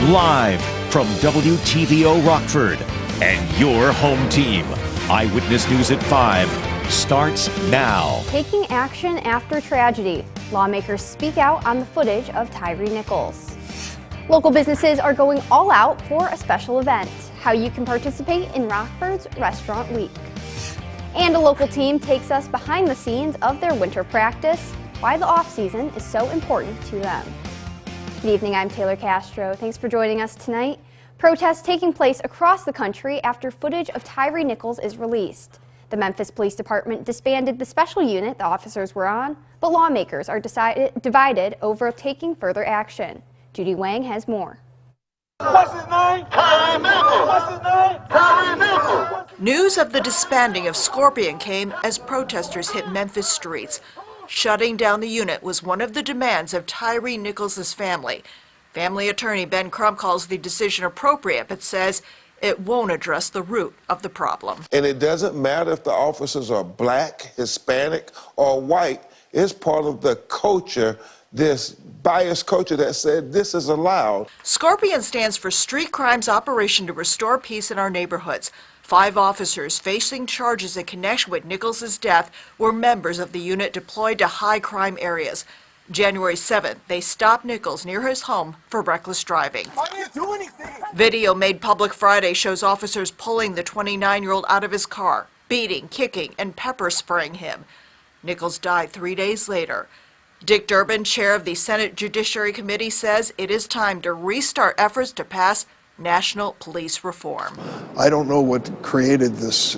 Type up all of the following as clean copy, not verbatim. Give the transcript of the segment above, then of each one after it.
Live from WTVO Rockford and your home team. Eyewitness News at 5 starts now. Taking action after tragedy. Lawmakers speak out on the footage of Tyree Nichols. Local businesses are going all out for a special event. How you can participate in Rockford's Restaurant Week. And a local team takes us behind the scenes of their winter practice, why the off-season is so important to them. Good evening, I'm Taylor Castro. Thanks for joining us tonight. Protests taking place across the country after footage of Tyree Nichols is released. The Memphis Police Department disbanded the special unit the officers were on, but lawmakers are divided over taking further action. Judy Wang has more. What's his name? Tyree Nichols. What's his name? Tyree Nichols. News of the disbanding of Scorpion came as protesters hit Memphis streets. Shutting down the unit was one of the demands of Tyree Nichols' family. Family attorney Ben Crump calls the decision appropriate, but says it won't address the root of the problem. And it doesn't matter if the officers are black, Hispanic, or white. It's part of the culture, this biased culture that said this is allowed. Scorpion stands for Street Crimes Operation to Restore Peace in Our Neighborhoods. 5 officers facing charges in connection with Nichols' death were members of the unit deployed to high-crime areas. January 7th, they stopped Nichols near his home for reckless driving. Video made public Friday shows officers pulling the 29-year-old out of his car, beating, kicking, and pepper spraying him. Nichols died 3 days later. Dick Durbin, chair of the Senate Judiciary Committee, says it is time to restart efforts to pass national police reform. I don't know what created this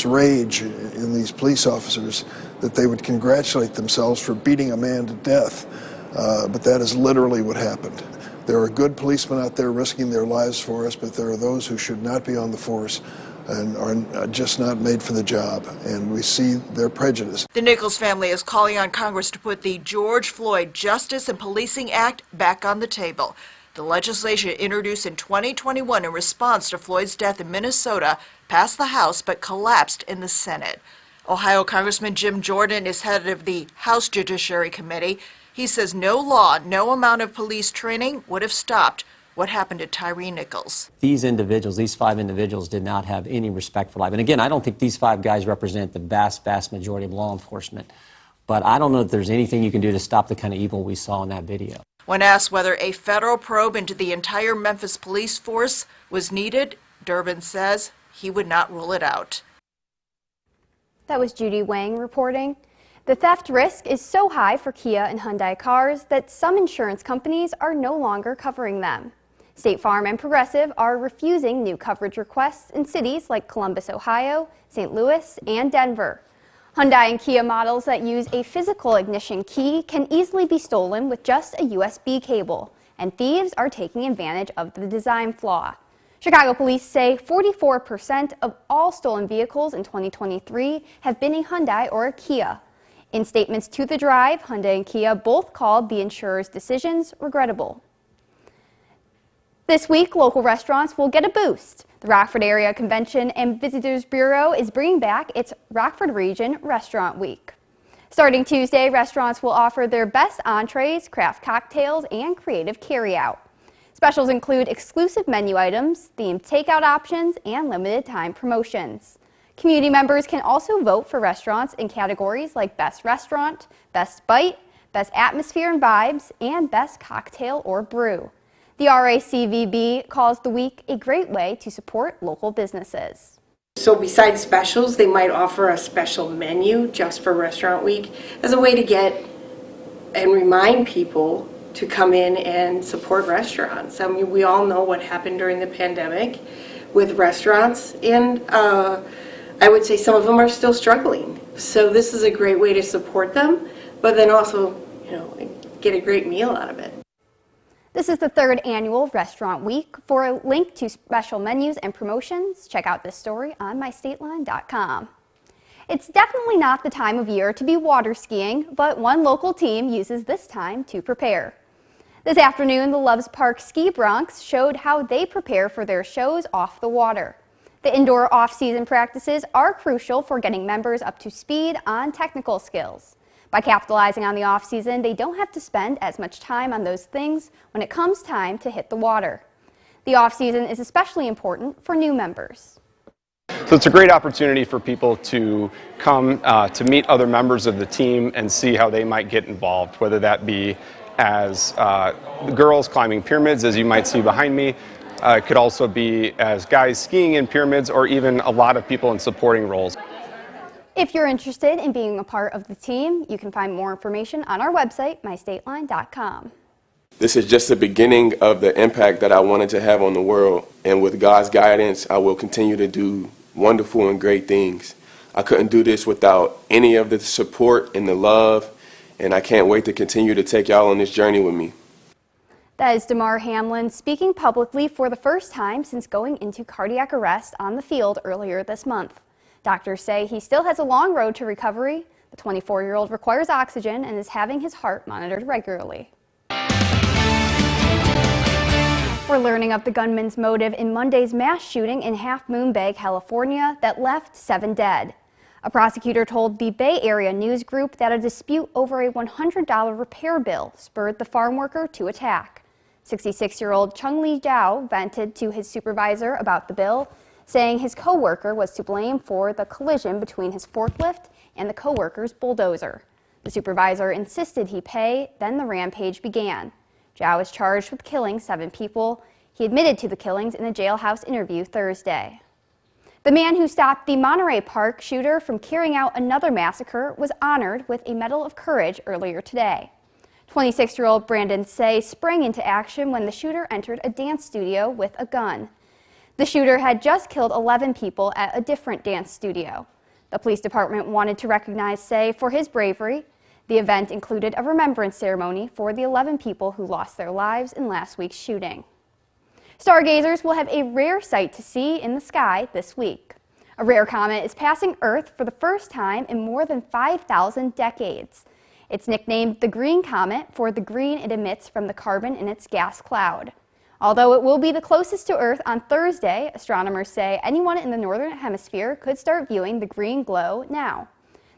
rage in these police officers, that they would congratulate themselves for beating a man to death, but that is literally what happened. There are good policemen out there risking their lives for us, but there are those who should not be on the force and are just not made for the job, and we see their prejudice. The Nichols family is calling on Congress to put the George Floyd Justice and Policing Act back on the table. The legislation introduced in 2021 in response to Floyd's death in Minnesota passed the House but collapsed in the Senate. Ohio Congressman Jim Jordan is head of the House Judiciary Committee. He says no law, no amount of police training would have stopped what happened to Tyree Nichols. These individuals, these 5 individuals, did not have any respect for life. And again, I don't think these 5 guys represent the vast majority of law enforcement. But I don't know if there's anything you can do to stop the kind of evil we saw in that video. When asked whether a federal probe into the entire Memphis police force was needed, Durbin says he would not rule it out. That was Judy Wang reporting. The theft risk is so high for Kia and Hyundai cars that some insurance companies are no longer covering them. State Farm and Progressive are refusing new coverage requests in cities like Columbus, Ohio, St. Louis, and Denver. Hyundai and Kia models that use a physical ignition key can easily be stolen with just a USB cable, and thieves are taking advantage of the design flaw. Chicago police say 44% of all stolen vehicles in 2023 have been a Hyundai or a Kia. In statements to The Drive, Hyundai and Kia both called the insurer's decisions regrettable. This week, local restaurants will get a boost. The Rockford Area Convention and Visitors Bureau is bringing back its Rockford Region Restaurant Week. Starting Tuesday, restaurants will offer their best entrees, craft cocktails, and creative carryout. Specials include exclusive menu items, themed takeout options, and limited-time promotions. Community members can also vote for restaurants in categories like Best Restaurant, Best Bite, Best Atmosphere and Vibes, and Best Cocktail or Brew. The RACVB calls the week a great way to support local businesses. So besides specials, they might offer a special menu just for Restaurant Week as a way to get and remind people to come in and support restaurants. I mean, we all know what happened during the pandemic with restaurants, and I would say some of them are still struggling. So this is a great way to support them, but then also, get a great meal out of it. This is the 3rd annual Restaurant Week. For a link to special menus and promotions, check out this story on mystateline.com. It's definitely not the time of year to be water skiing, but one local team uses this time to prepare. This afternoon, the Loves Park Ski Broncs showed how they prepare for their shows off the water. The indoor off-season practices are crucial for getting members up to speed on technical skills. By capitalizing on the off-season, they don't have to spend as much time on those things when it comes time to hit the water. The off-season is especially important for new members. So it's a great opportunity for people to come to meet other members of the team and see how they might get involved, whether that be as girls climbing pyramids, as you might see behind me. It could also be as guys skiing in pyramids, or even a lot of people in supporting roles. If you're interested in being a part of the team, you can find more information on our website, mystateline.com. This is just the beginning of the impact that I wanted to have on the world, and with God's guidance, I will continue to do wonderful and great things. I couldn't do this without any of the support and the love, and I can't wait to continue to take y'all on this journey with me. That is DeMar Hamlin speaking publicly for the first time since going into cardiac arrest on the field earlier this month. Doctors say he still has a long road to recovery. The 24-year-old requires oxygen and is having his heart monitored regularly. We're learning of the gunman's motive in Monday's mass shooting in Half Moon Bay, California, that left 7 dead. A prosecutor told the Bay Area News Group that a dispute over a $100 repair bill spurred the farm worker to attack. 66-year-old Chung Lee Zhao vented to his supervisor about the bill, saying his co-worker was to blame for the collision between his forklift and the co-worker's bulldozer. The supervisor insisted he pay, then the rampage began. Zhao is charged with killing 7 people. He admitted to the killings in a jailhouse interview Thursday. The man who stopped the Monterey Park shooter from carrying out another massacre was honored with a Medal of Courage earlier today. 26-year-old Brandon Say sprang into action when the shooter entered a dance studio with a gun. The shooter had just killed 11 people at a different dance studio. The police department wanted to recognize Say for his bravery. The event included a remembrance ceremony for the 11 people who lost their lives in last week's shooting. Stargazers will have a rare sight to see in the sky this week. A rare comet is passing Earth for the first time in more than 5,000 decades. It's nicknamed the Green Comet for the green it emits from the carbon in its gas cloud. Although it will be the closest to Earth on Thursday, astronomers say anyone in the northern hemisphere could start viewing the green glow now.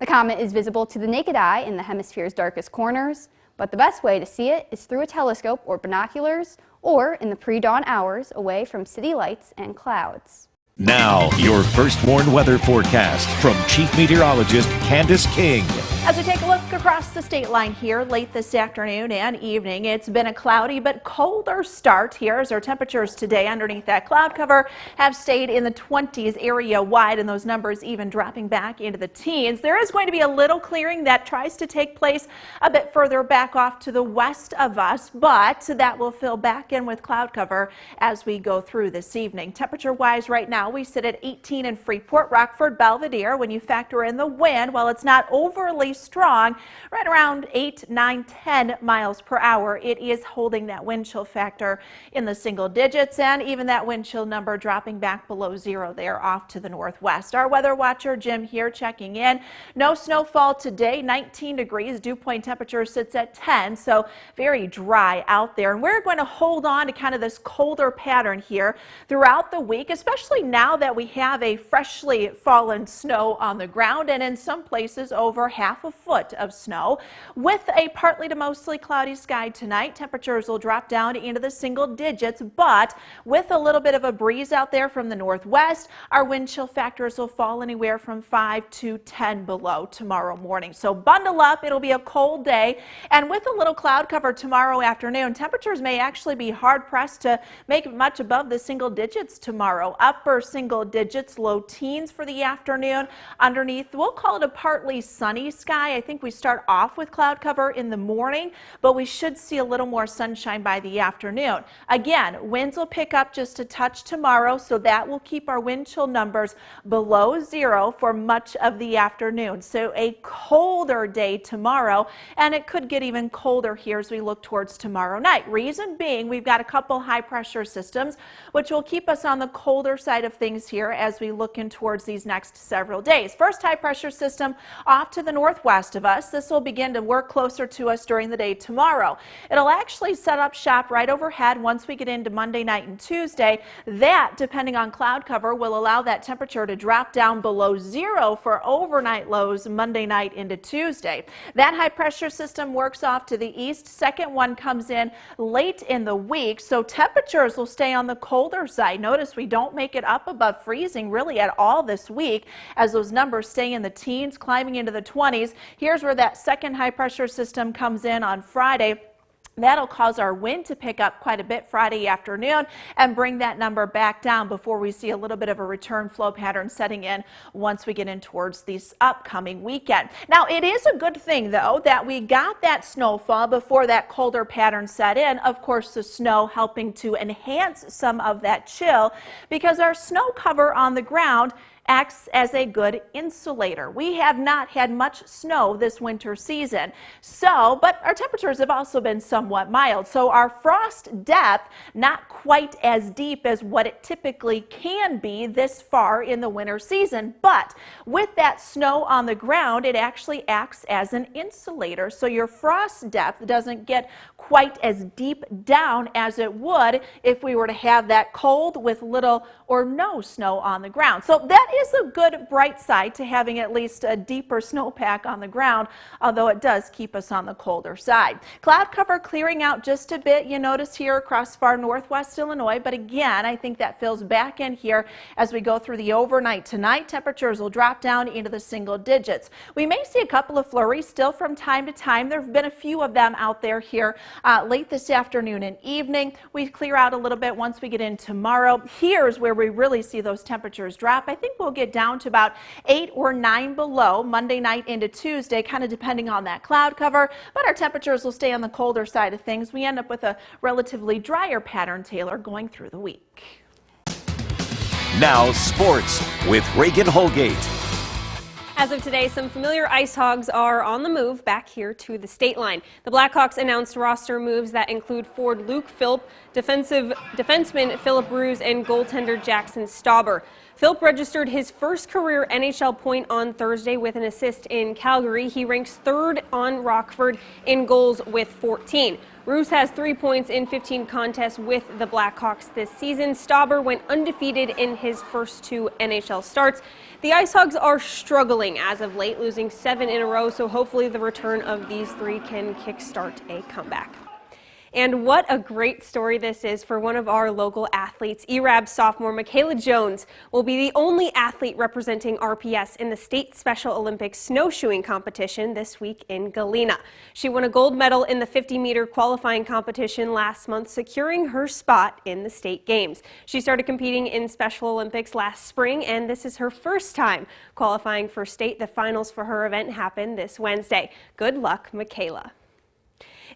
The comet is visible to the naked eye in the hemisphere's darkest corners, but the best way to see it is through a telescope or binoculars, or in the pre-dawn hours away from city lights and clouds. Now, your first warned weather forecast from Chief Meteorologist Candace King. As we take a look across the state line here late this afternoon and evening, it's been a cloudy but colder start here as our temperatures today underneath that cloud cover have stayed in the 20s area wide, and those numbers even dropping back into the teens. There is going to be a little clearing that tries to take place a bit further back off to the west of us, but that will fill back in with cloud cover as we go through this evening. Temperature wise right now we sit at 18 in Freeport, Rockford, Belvedere. When you factor in the wind, while it's not overly strong, right around 8, 9, 10 miles per hour, it is holding that wind chill factor in the single digits, and even that wind chill number dropping back below 0 there off to the northwest. Our weather watcher Jim here checking in. No snowfall today, 19 degrees. Dew point temperature sits at 10, so very dry out there. And we're going to hold on to kind of this colder pattern here throughout the week, especially now that we have a freshly fallen snow on the ground, and in some places over half a foot of snow. With a partly to mostly cloudy sky tonight, temperatures will drop down into the single digits, but with a little bit of a breeze out there from the northwest, our wind chill factors will fall anywhere from 5 to 10 below tomorrow morning. So bundle up, it'll be a cold day, and with a little cloud cover tomorrow afternoon, temperatures may actually be hard pressed to make it much above the single digits tomorrow. Upper single digits, low teens for the afternoon. Underneath, we'll call it a partly sunny sky. I think we start off with cloud cover in the morning, but we should see a little more sunshine by the afternoon. Again, winds will pick up just a touch tomorrow, so that will keep our wind chill numbers below 0 for much of the afternoon. So a colder day tomorrow, and it could get even colder here as we look towards tomorrow night. Reason being, we've got a couple high pressure systems which will keep us on the colder side of things here as we look in towards these next several days. First high pressure system off to the northwest northwest of us. This will begin to work closer to us during the day tomorrow. It'll actually set up shop right overhead once we get into Monday night and Tuesday. That, depending on cloud cover, will allow that temperature to drop down below zero for overnight lows Monday night into Tuesday. That high pressure system works off to the east. Second one comes in late in the week, so temperatures will stay on the colder side. Notice we don't make it up above freezing really at all this week, as those numbers stay in the teens, climbing into the 20s. Here's where that second high pressure system comes in on Friday. That'll cause our wind to pick up quite a bit Friday afternoon and bring that number back down before we see a little bit of a return flow pattern setting in once we get in towards this upcoming weekend. Now, it is a good thing, though, that we got that snowfall before that colder pattern set in. Of course, the snow helping to enhance some of that chill because our snow cover on the ground acts as a good insulator. We have not had much snow this winter season, but our temperatures have also been somewhat mild. So our frost depth not quite as deep as what it typically can be this far in the winter season. But with that snow on the ground, it actually acts as an insulator. So your frost depth doesn't get quite as deep down as it would if we were to have that cold with little or no snow on the ground. So that is a good bright side to having at least a deeper snowpack on the ground, although it does keep us on the colder side. Cloud cover clearing out just a bit, you notice here across far northwest Illinois, but again, I think that fills back in here as we go through the overnight tonight. Temperatures will drop down into the single digits. We may see a couple of flurries still from time to time. There have been a few of them out there here late this afternoon and evening. We clear out a little bit once we get in tomorrow. Here's where we really see those temperatures drop. I think we'll get down to about 8 or 9 below Monday night into Tuesday, kind of depending on that cloud cover, but our temperatures will stay on the colder side of things. We end up with a relatively drier pattern, Taylor, going through the week. Now sports with Reagan Holgate. As of today, some familiar Ice Hogs are on the move back here to the state line. The Blackhawks announced roster moves that include forward Luke Philp, defenseman Philip Ruse, and goaltender Jackson Stauber. Philp registered his first career NHL point on Thursday with an assist in Calgary. He ranks third on Rockford in goals with 14. Ruse has 3 points in 15 contests with the Blackhawks this season. Stauber went undefeated in his first 2 NHL starts. The Ice Hogs are struggling as of late, losing 7 in a row, so hopefully the return of these 3 can kickstart a comeback. And what a great story this is for one of our local athletes. ERAB sophomore Michaela Jones will be the only athlete representing RPS in the State Special Olympics snowshoeing competition this week in Galena. She won a gold medal in the 50-meter qualifying competition last month, securing her spot in the state games. She started competing in Special Olympics last spring, and this is her first time qualifying for state. The finals for her event happen this Wednesday. Good luck, Michaela.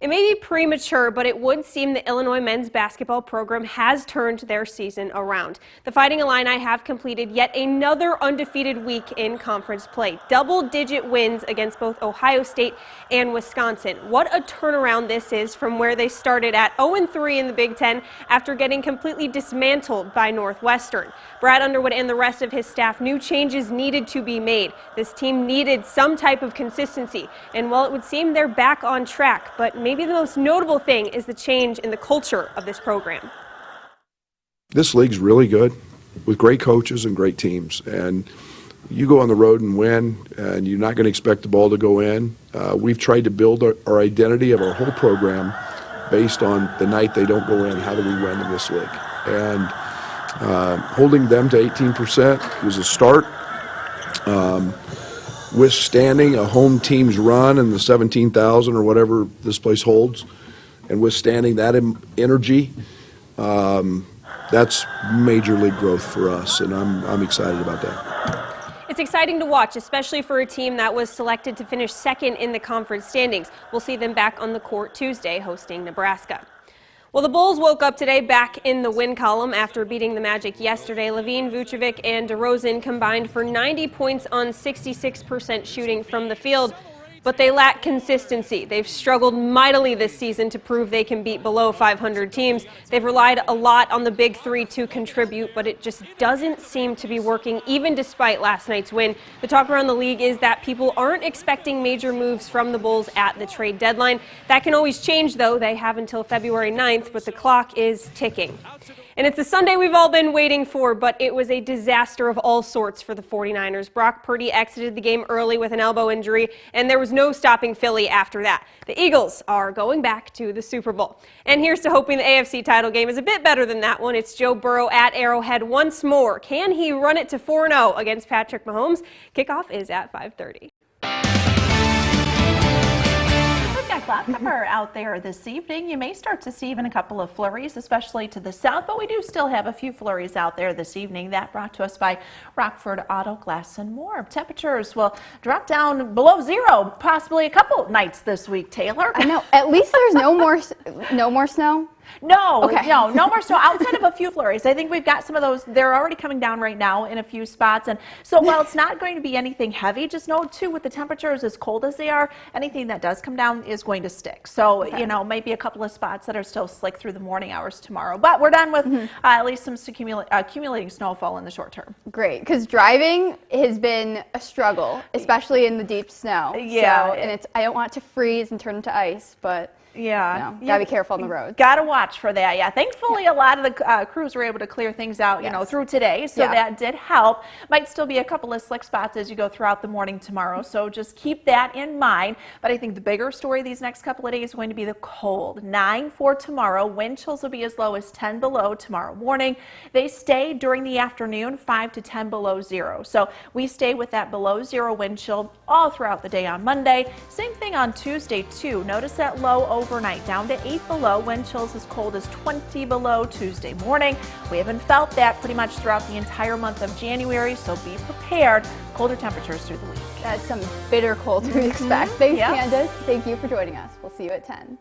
It may be premature, but it would seem the Illinois men's basketball program has turned their season around. The Fighting Illini have completed yet another undefeated week in conference play. Double-digit wins against both Ohio State and Wisconsin. What a turnaround this is from where they started at 0-3 in the Big Ten after getting completely dismantled by Northwestern. Brad Underwood and the rest of his staff knew changes needed to be made. This team needed some type of consistency, and while it would seem they're back on track, but maybe the most notable thing is the change in the culture of this program. This league's really good with great coaches and great teams. And you go on the road and win, and you're not going to expect the ball to go in. We've tried to build our identity of our whole program based on the night they don't go in, how do we win in this league. And holding them to 18% was a start. Withstanding a home team's run in the 17,000 or whatever this place holds, and withstanding that energy, that's major league growth for us, and I'm excited about that. It's exciting to watch, especially for a team that was selected to finish second in the conference standings. We'll see them back on the court Tuesday hosting Nebraska. Well, the Bulls woke up today back in the win column after beating the Magic yesterday. Levine, Vucevic, and DeRozan combined for 90 points on 66% shooting from the field. but they lack consistency. They've struggled mightily this season to prove they can beat below 500 teams. They've relied a lot on the big three to contribute, but it just doesn't seem to be working, even despite last night's win. The talk around the league is that people aren't expecting major moves from the Bulls at the trade deadline. That can always change, though. They have until February 9th, but the clock is ticking. And it's the Sunday we've all been waiting for, but it was a disaster of all sorts for the 49ers. Brock Purdy exited the game early with an elbow injury, and there was no stopping Philly after that. The Eagles are going back to the Super Bowl. And here's to hoping the AFC title game is a bit better than that one. It's Joe Burrow at Arrowhead once more. Can he run it to 4-0 against Patrick Mahomes? Kickoff is at 5:30. Cloud cover out there this evening. You may start to see even a couple of flurries, especially to the south, but we do still have a few flurries out there this evening. That brought to us by Rockford Auto Glass and More. Temperatures will drop down below zero, possibly a couple nights this week, Taylor. I know. At least there's no more snow. No, okay. no more snow outside of a few flurries. I think we've got some of those. They're already coming down right now in a few spots. And so while it's not going to be anything heavy, just know too, with the temperatures as cold as they are, anything that does come down is going to stick. So, you know, maybe a couple of spots that are still slick through the morning hours tomorrow. But we're done with at least some accumulating snowfall in the short term. Great, because driving has been a struggle, especially in the deep snow. Yeah. So, and I don't want it to freeze and turn into ice, but yeah, gotta be careful on the road. Gotta watch for that. Yeah, thankfully a lot of the crews were able to clear things out, you know, through today, so that did help. Might still be a couple of slick spots as you go throughout the morning tomorrow, so just keep that in mind. But I think the bigger story these next couple of days is going to be the cold. 9 for tomorrow. Wind chills will be as low as 10 below tomorrow morning. They stay during the afternoon, 5 to 10 below zero. So we stay with that below zero wind chill all throughout the day on Monday. Same thing on Tuesday too. Notice that low overnight down to 8 below, wind chills as cold as 20 below Tuesday morning. We haven't felt that pretty much throughout the entire month of January, so be prepared. Colder temperatures through the week. That's some bitter cold to expect. Thanks, Candace. Thank you for joining us. We'll see you at 10.